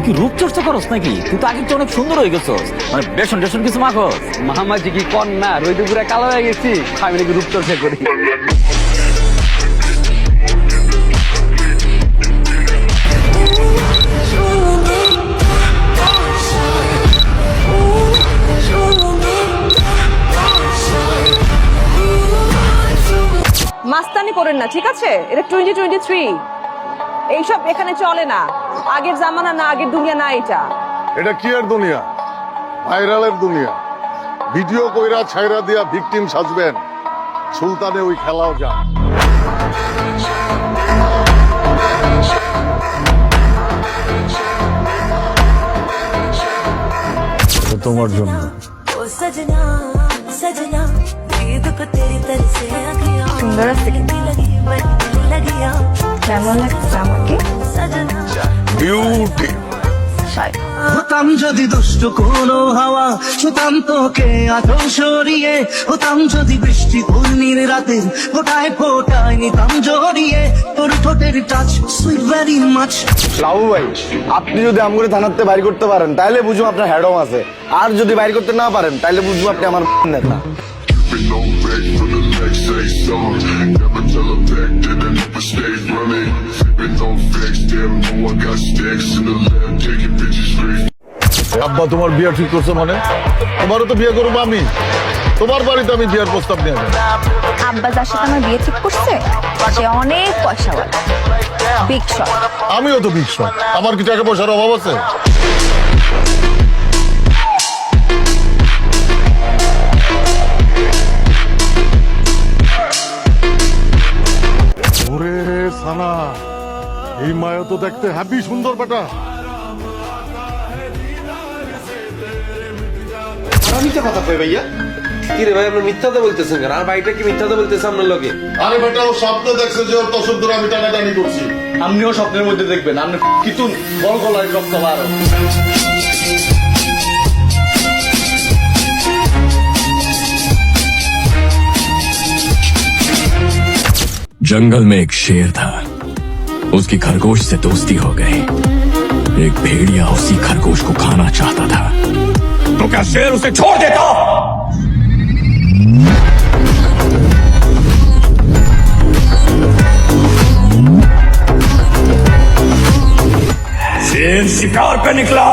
কি রূপচর্চা করস নাকি? তুই তো আগে তো অনেক সুন্দর হয়ে গেছস, মানে বেসন টেসন কিছু মাখস? মামাজি কি কন না, রইতে পুরা কালো হয়ে গেছি, আমি নাকি রূপচর্চা করি। মাস্তানি করেন না, ঠিক আছে? এটা 2023, এইসব এখানে চলে না। আগের জামানা না, আগের দুনিয়া না এটা। এটা কি এর দুনিয়া? ভাইরালের দুনিয়া। ভিডিও কইরা ছাইরা দিয়া ভিকটিম সাজবেন, সুলতানে ওই খেলাও যা। তোমার জন্য সুন্দর আছে কিন্তু। কেমন লাগছে আমাকে? বিউটি। হতাম যদি দুষ্ট কোনো হাওয়া, ছুতাম তোকে আদর সরিয়ে। হতাম যদি বৃষ্টি পূর্ণির রাতের ফোটায় ফোটায় নিতাম জড়িয়ে। তোর ঠোঁটের টাচ সুইট ভেরি মাচ। লাভু ভাই, আপনি যদি আমগুলো থানাতে বাইর করতে পারেন তাহলে বুঝবো আপনার হ্যাডম আছে, আর যদি বাইর করতে না পারেন তাহলে বুঝবো আপনি আমার নেতা। No back from the legs, say something. Never tell a back, then I never stay running. Sipping on facts, damn, no I got stacks in the lab, taking bitches straight. আব্বা তোমার বিয়ে ঠিক করছে মানে? তোমারও তো বিয়ে করবো আমি, তোমার বাড়িতে আমি বিয়ের প্রস্তাব নিয়ে যাবো। আব্বা যার সাথে আমার বিয়ে ঠিক করছে সে অনেক পয়সাওয়ালা, বিগ শট। আমিও তো বিগ শট, আমার কি টাকা পয়সার অভাব আছে? ওরে সানা, এই মায়া তো দেখতে হ্যাপি সুন্দর বেটা। মিথ্যা কথা কই ভাইয়া? কি রে ভাই, আপনি মিথ্যাতে বলতেছেন কেন? আর ভাইটা কি মিথ্যাতে বলতেছে আপনার লগে? আরে বেটা, ও স্বপ্ন দেখছে যে ওর তসব ধরে আমি টানাটানি করছি। আপনিও স্বপ্নের মধ্যে দেখবেন, আপনি কিতুন বল গলায় রক্ত বার। जंगल में एक शेर था, उसकी खरगोश से दोस्ती हो गई। एक भेड़िया उसी खरगोश को खाना चाहता था, तो क्या शेर उसे छोड़ देता? शेर शिकार पे निकला।